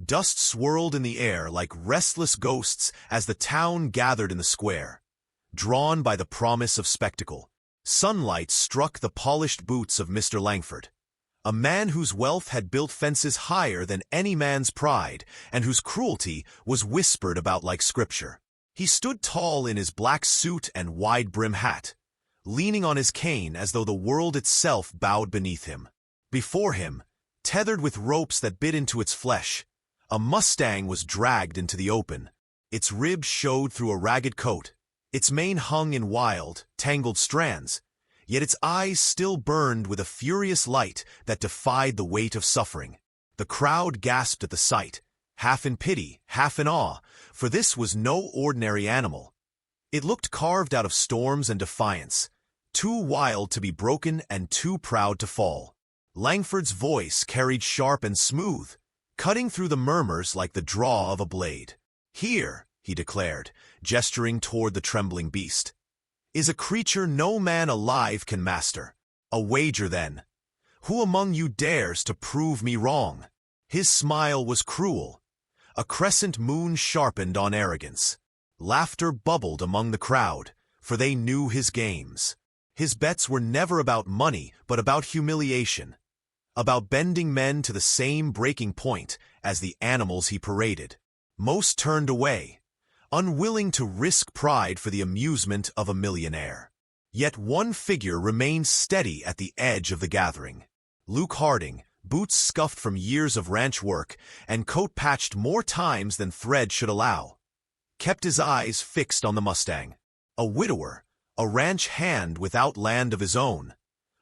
Dust swirled in the air like restless ghosts as the town gathered in the square, drawn by the promise of spectacle. Sunlight struck the polished boots of Mr. Langford, a man whose wealth had built fences higher than any man's pride and whose cruelty was whispered about like scripture. He stood tall in his black suit and wide-brim hat, leaning on his cane as though the world itself bowed beneath him. Before him, tethered with ropes that bit into its flesh, a mustang was dragged into the open. Its ribs showed through a ragged coat, its mane hung in wild, tangled strands, yet its eyes still burned with a furious light that defied the weight of suffering. The crowd gasped at the sight, half in pity, half in awe, for this was no ordinary animal. It looked carved out of storms and defiance, too wild to be broken and too proud to fall. Langford's voice carried sharp and smooth, cutting through the murmurs like the draw of a blade. "Here," he declared, gesturing toward the trembling beast, "is a creature no man alive can master. A wager, then. Who among you dares to prove me wrong?" His smile was cruel, a crescent moon sharpened on arrogance. Laughter bubbled among the crowd, for they knew his games. His bets were never about money, but about humiliation, about bending men to the same breaking point as the animals he paraded. Most turned away, unwilling to risk pride for the amusement of a millionaire. Yet one figure remained steady at the edge of the gathering. Luke Harding, boots scuffed from years of ranch work and coat patched more times than thread should allow, kept his eyes fixed on the mustang. A widower, a ranch hand without land of his own,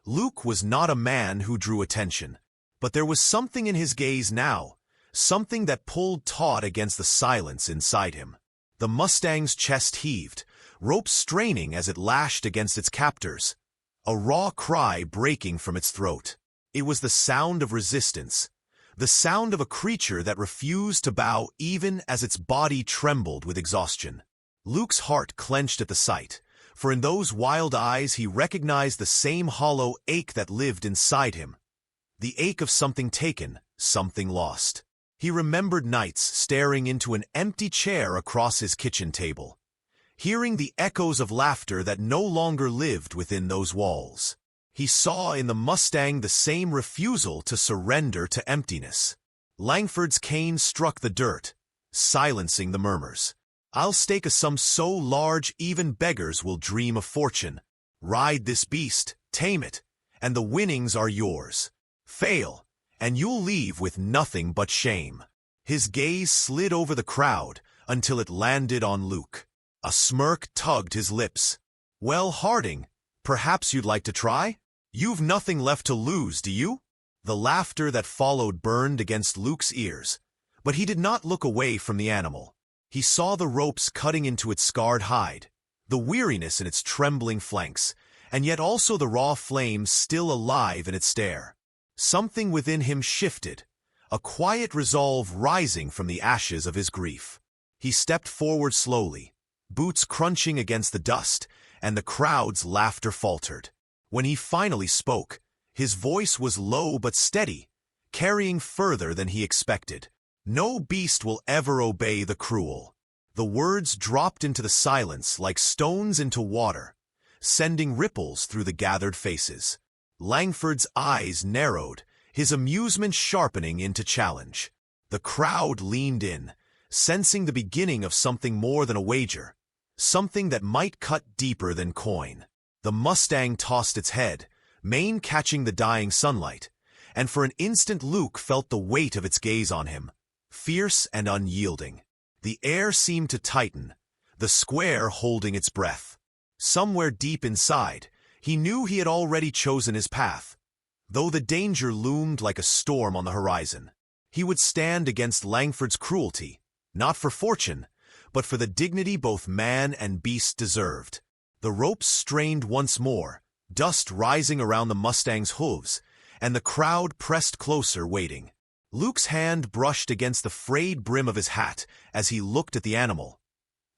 Luke was not a man who drew attention. But there was something in his gaze now, something that pulled taut against the silence inside him. The mustang's chest heaved, rope straining as it lashed against its captors, a raw cry breaking from its throat. It was the sound of resistance, the sound of a creature that refused to bow even as its body trembled with exhaustion. Luke's heart clenched at the sight, for in those wild eyes he recognized the same hollow ache that lived inside him. The ache of something taken, something lost. He remembered nights staring into an empty chair across his kitchen table, hearing the echoes of laughter that no longer lived within those walls. He saw in the mustang the same refusal to surrender to emptiness. Langford's cane struck the dirt, silencing the murmurs. "I'll stake a sum so large even beggars will dream of fortune. Ride this beast, tame it, and the winnings are yours. Fail, and you'll leave with nothing but shame." His gaze slid over the crowd until it landed on Luke. A smirk tugged his lips. "Well, Harding, perhaps you'd like to try? You've nothing left to lose, do you?" The laughter that followed burned against Luke's ears, but he did not look away from the animal. He saw the ropes cutting into its scarred hide, the weariness in its trembling flanks, and yet also the raw flames still alive in its stare. Something within him shifted, a quiet resolve rising from the ashes of his grief. He stepped forward slowly, boots crunching against the dust, and the crowd's laughter faltered. When he finally spoke, his voice was low but steady, carrying further than he expected. "No beast will ever obey the cruel." The words dropped into the silence like stones into water, sending ripples through the gathered faces. Langford's eyes narrowed, his amusement sharpening into challenge. The crowd leaned in, sensing the beginning of something more than a wager, something that might cut deeper than coin. The mustang tossed its head, mane catching the dying sunlight, and for an instant Luke felt the weight of its gaze on him, fierce and unyielding. The air seemed to tighten, the square holding its breath. Somewhere deep inside, he knew he had already chosen his path, though the danger loomed like a storm on the horizon. He would stand against Langford's cruelty, not for fortune, but for the dignity both man and beast deserved. The ropes strained once more, dust rising around the mustang's hooves, and the crowd pressed closer, waiting. Luke's hand brushed against the frayed brim of his hat as he looked at the animal,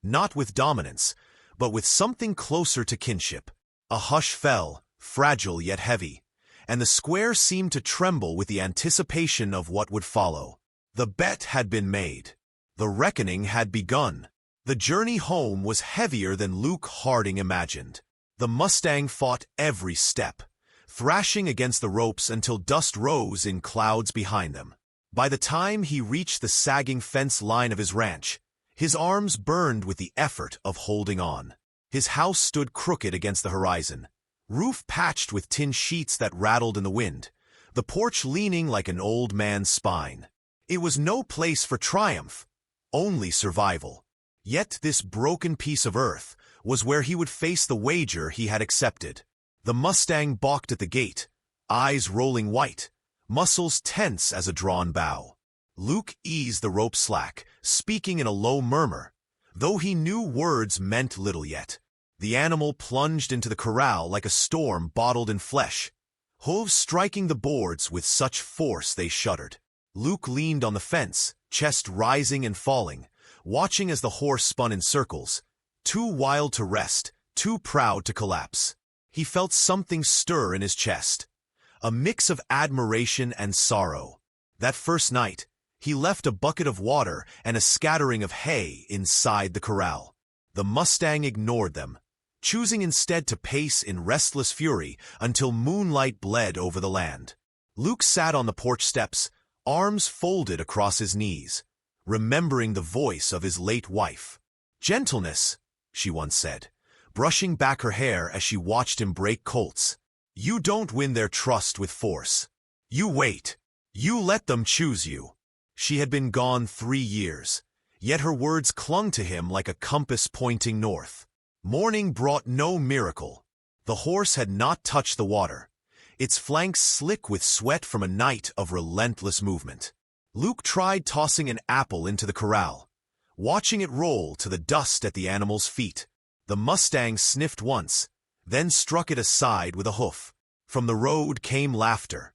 not with dominance, but with something closer to kinship. A hush fell, fragile yet heavy, and the square seemed to tremble with the anticipation of what would follow. The bet had been made. The reckoning had begun. The journey home was heavier than Luke Harding imagined. The Mustang fought every step, thrashing against the ropes until dust rose in clouds behind them. By the time he reached the sagging fence line of his ranch, his arms burned with the effort of holding on. His house stood crooked against the horizon, roof patched with tin sheets that rattled in the wind, the porch leaning like an old man's spine. It was no place for triumph, only survival. Yet this broken piece of earth was where he would face the wager he had accepted. The Mustang balked at the gate, eyes rolling white, muscles tense as a drawn bow. Luke eased the rope slack, speaking in a low murmur, though he knew words meant little yet. The animal plunged into the corral like a storm bottled in flesh, hooves striking the boards with such force they shuddered. Luke leaned on the fence, chest rising and falling, watching as the horse spun in circles, too wild to rest, too proud to collapse. He felt something stir in his chest, a mix of admiration and sorrow. That first night, he left a bucket of water and a scattering of hay inside the corral. The Mustang ignored them, choosing instead to pace in restless fury until moonlight bled over the land. Luke sat on the porch steps, arms folded across his knees, remembering the voice of his late wife. "Gentleness," she once said, brushing back her hair as she watched him break colts. "You don't win their trust with force. You wait. You let them choose you." She had been gone 3 years, yet her words clung to him like a compass pointing north. Morning brought no miracle. The horse had not touched the water, its flanks slick with sweat from a night of relentless movement. Luke tried tossing an apple into the corral, watching it roll to the dust at the animal's feet. The Mustang sniffed once, then struck it aside with a hoof. From the road came laughter.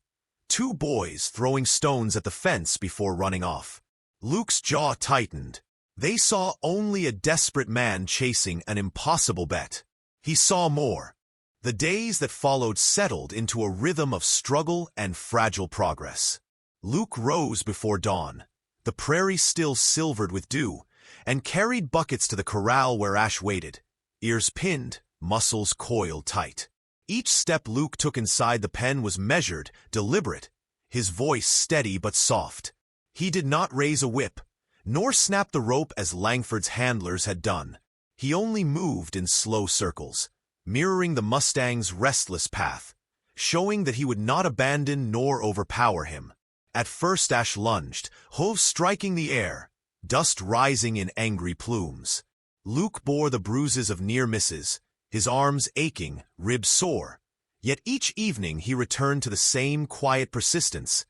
2 boys throwing stones at the fence before running off. Luke's jaw tightened. They saw only a desperate man chasing an impossible bet. He saw more. The days that followed settled into a rhythm of struggle and fragile progress. Luke rose before dawn, the prairie still silvered with dew, and carried buckets to the corral where Ash waited, ears pinned, muscles coiled tight. Each step Luke took inside the pen was measured, deliberate, his voice steady but soft. He did not raise a whip, nor snap the rope as Langford's handlers had done. He only moved in slow circles, mirroring the Mustang's restless path, showing that he would not abandon nor overpower him. At first Ash lunged, hooves striking the air, dust rising in angry plumes. Luke bore the bruises of near misses, his arms aching, ribs sore. Yet each evening he returned to the same quiet persistence,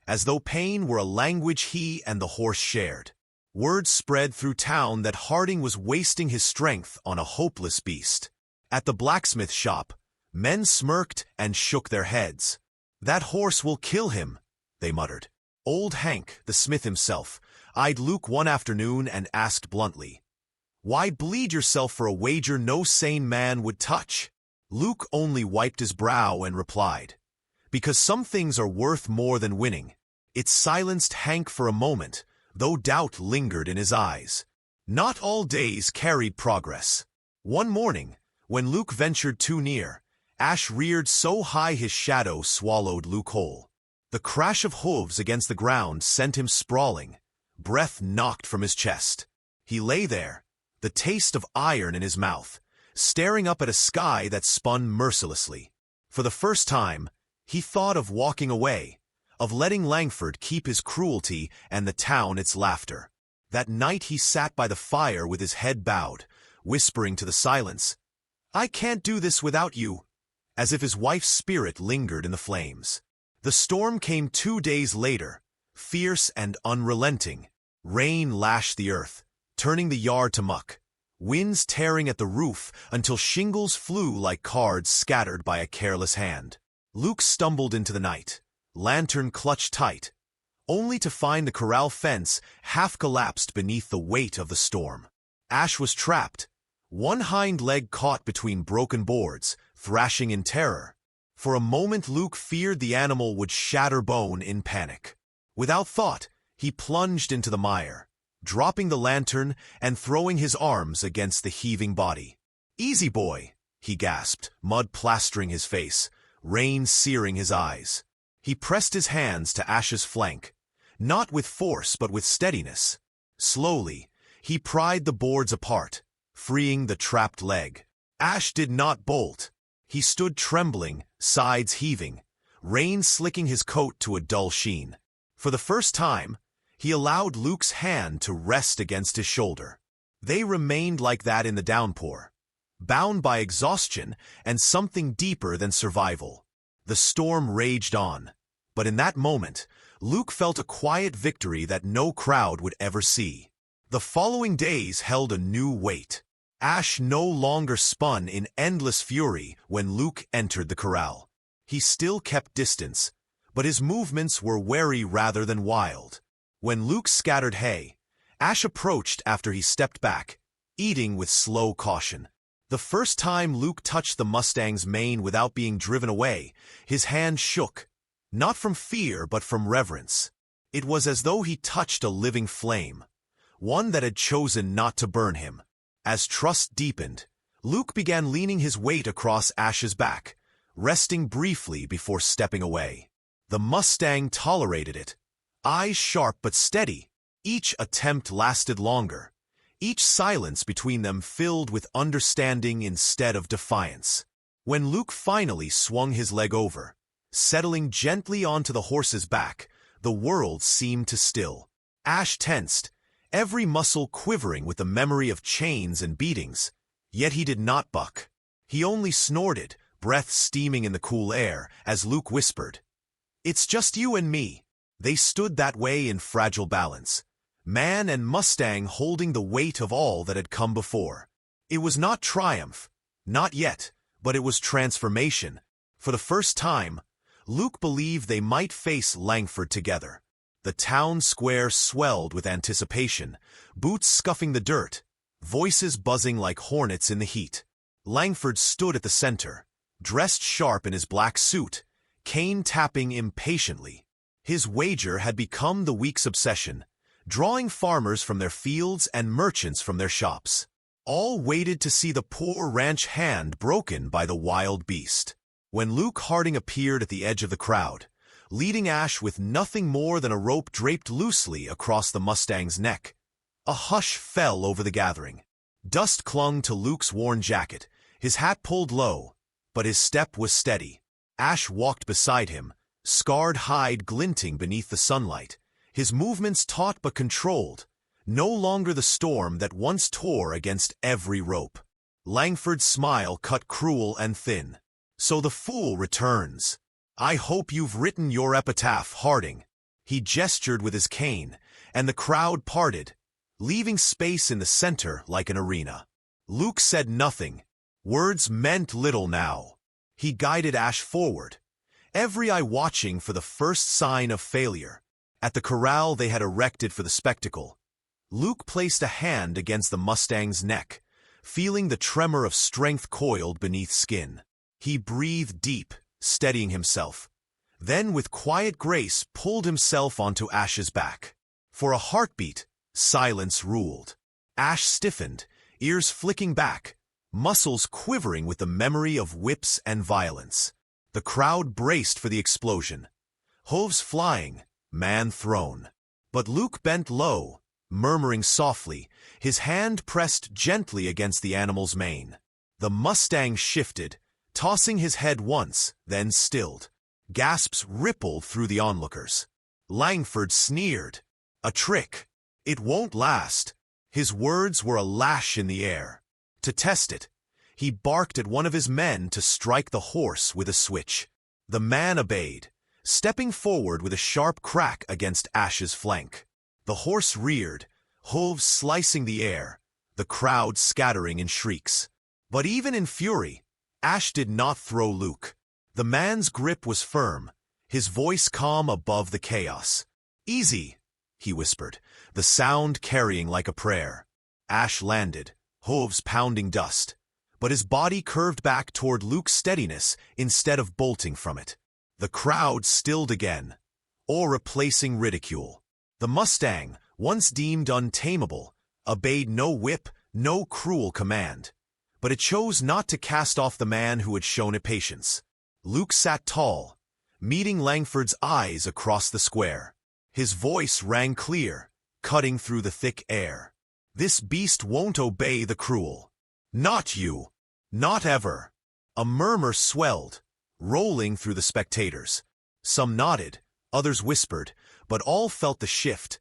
as though pain were a language he and the horse shared. Word spread through town that Harding was wasting his strength on a hopeless beast. At the blacksmith shop, men smirked and shook their heads. "That horse will kill him," they muttered. Old Hank, the smith himself, eyed Luke one afternoon and asked bluntly, "Why bleed yourself for a wager no sane man would touch?" Luke only wiped his brow and replied, "Because some things are worth more than winning." It silenced Hank for a moment, though doubt lingered in his eyes. Not all days carried progress. One morning, when Luke ventured too near, Ash reared so high his shadow swallowed Luke whole. The crash of hooves against the ground sent him sprawling, breath knocked from his chest. He lay there, the taste of iron in his mouth, staring up at a sky that spun mercilessly. For the first time, he thought of walking away, of letting Langford keep his cruelty and the town its laughter. That night he sat by the fire with his head bowed, whispering to the silence, "I can't do this without you," as if his wife's spirit lingered in the flames. The storm came 2 days later, fierce and unrelenting. Rain lashed the earth, turning the yard to muck, winds tearing at the roof until shingles flew like cards scattered by a careless hand. Luke stumbled into the night, lantern clutched tight, only to find the corral fence half collapsed beneath the weight of the storm. Ash was trapped, one hind leg caught between broken boards, thrashing in terror. For a moment Luke feared the animal would shatter bone in panic. Without thought, He plunged into the mire, dropping the lantern and throwing his arms against the heaving body. "Easy, boy," he gasped, mud plastering his face, rain searing his eyes. He pressed his hands to Ash's flank, not with force but with steadiness. Slowly, he pried the boards apart, freeing the trapped leg. Ash did not bolt. He stood trembling, sides heaving, rain slicking his coat to a dull sheen. For the first time, he allowed Luke's hand to rest against his shoulder. They remained like that in the downpour, bound by exhaustion and something deeper than survival. The storm raged on, but in that moment, Luke felt a quiet victory that no crowd would ever see. The following days held a new weight. Ash no longer spun in endless fury when Luke entered the corral. He still kept distance, but his movements were wary rather than wild. When Luke scattered hay, Ash approached after he stepped back, eating with slow caution. The first time Luke touched the Mustang's mane without being driven away, his hand shook, not from fear but from reverence. It was as though he touched a living flame, one that had chosen not to burn him. As trust deepened, Luke began leaning his weight across Ash's back, resting briefly before stepping away. The Mustang tolerated it, eyes sharp but steady. Each attempt lasted longer, each silence between them filled with understanding instead of defiance. When Luke finally swung his leg over, settling gently onto the horse's back, the world seemed to still. Ash tensed, every muscle quivering with the memory of chains and beatings, yet he did not buck. He only snorted, breath steaming in the cool air, as Luke whispered, "It's just you and me." They stood that way in fragile balance, man and Mustang holding the weight of all that had come before. It was not triumph, not yet, but it was transformation. For the first time, Luke believed they might face Langford together. The town square swelled with anticipation, boots scuffing the dirt, voices buzzing like hornets in the heat. Langford stood at the center, dressed sharp in his black suit, cane tapping impatiently. His wager had become the week's obsession, drawing farmers from their fields and merchants from their shops. All waited to see the poor ranch hand broken by the wild beast. When Luke Harding appeared at the edge of the crowd, leading Ash with nothing more than a rope draped loosely across the Mustang's neck, a hush fell over the gathering. Dust clung to Luke's worn jacket, his hat pulled low, but his step was steady. Ash walked beside him, scarred hide glinting beneath the sunlight, his movements taut but controlled, no longer the storm that once tore against every rope. Langford's smile cut cruel and thin. "So the fool returns. I hope you've written your epitaph, Harding." He gestured with his cane, and the crowd parted, leaving space in the center like an arena. Luke said nothing. Words meant little now. He guided Ash forward, every eye watching for the first sign of failure. At the corral they had erected for the spectacle, Luke placed a hand against the Mustang's neck, feeling the tremor of strength coiled beneath skin. He breathed deep, steadying himself, then with quiet grace pulled himself onto Ash's back. For a heartbeat, silence ruled. Ash stiffened, ears flicking back, muscles quivering with the memory of whips and violence. The crowd braced for the explosion, hooves flying, man thrown. But Luke bent low, murmuring softly, his hand pressed gently against the animal's mane. The Mustang shifted, tossing his head once, then stilled. Gasps rippled through the onlookers. Langford sneered. "A trick. It won't last." His words were a lash in the air. To test it, he barked at one of his men to strike the horse with a switch. The man obeyed, stepping forward with a sharp crack against Ash's flank. The horse reared, hooves slicing the air, the crowd scattering in shrieks. But even in fury, Ash did not throw Luke. The man's grip was firm, his voice calm above the chaos. "Easy," he whispered, the sound carrying like a prayer. Ash landed, hooves pounding dust, but his body curved back toward Luke's steadiness instead of bolting from it. The crowd stilled again, or replacing ridicule. The Mustang, once deemed untamable, obeyed no whip, no cruel command. But it chose not to cast off the man who had shown it patience. Luke sat tall, meeting Langford's eyes across the square. His voice rang clear, cutting through the thick air. "This beast won't obey the cruel. Not you. Not ever." A murmur swelled, rolling through the spectators. Some nodded, others whispered, but all felt the shift.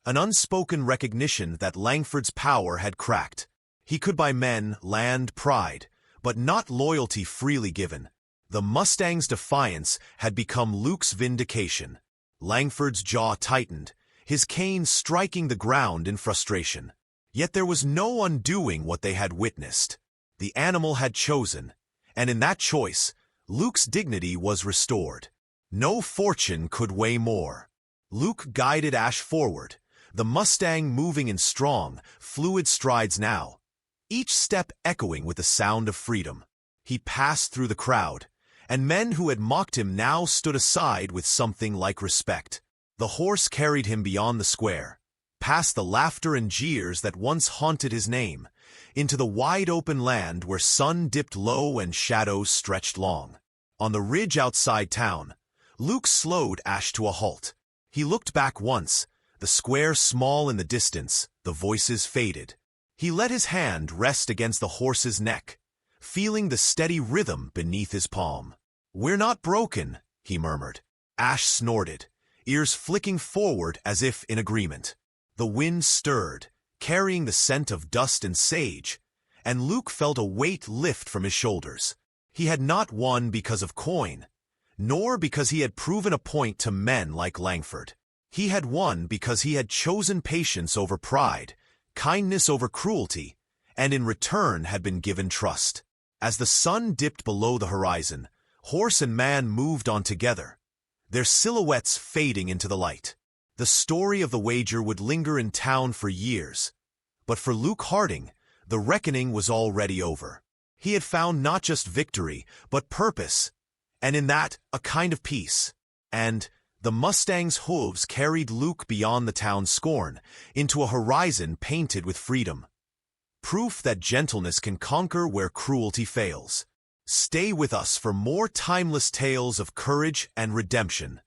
An unspoken recognition that Langford's power had cracked. He could buy men, land, pride, but not loyalty freely given. The Mustang's defiance had become Luke's vindication. Langford's jaw tightened, his cane striking the ground in frustration. Yet there was no undoing what they had witnessed. The animal had chosen, and in that choice, Luke's dignity was restored. No fortune could weigh more. Luke guided Ash forward, the Mustang moving in strong, fluid strides now, each step echoing with the sound of freedom. He passed through the crowd, and men who had mocked him now stood aside with something like respect. The horse carried him beyond the square, past the laughter and jeers that once haunted his name, into the wide-open land where sun dipped low and shadows stretched long. On the ridge outside town, Luke slowed Ash to a halt. He looked back once, the square small in the distance, the voices faded. He let his hand rest against the horse's neck, feeling the steady rhythm beneath his palm. "We're not broken," he murmured. Ash snorted, ears flicking forward as if in agreement. The wind stirred, carrying the scent of dust and sage, and Luke felt a weight lift from his shoulders. He had not won because of coin, nor because he had proven a point to men like Langford. He had won because he had chosen patience over pride, kindness over cruelty, and in return had been given trust. As the sun dipped below the horizon, horse and man moved on together, their silhouettes fading into the light. The story of the wager would linger in town for years, but for Luke Harding, the reckoning was already over. He had found not just victory, but purpose, and in that, a kind of peace. And the Mustang's hooves carried Luke beyond the town's scorn, into a horizon painted with freedom. Proof that gentleness can conquer where cruelty fails. Stay with us for more timeless tales of courage and redemption.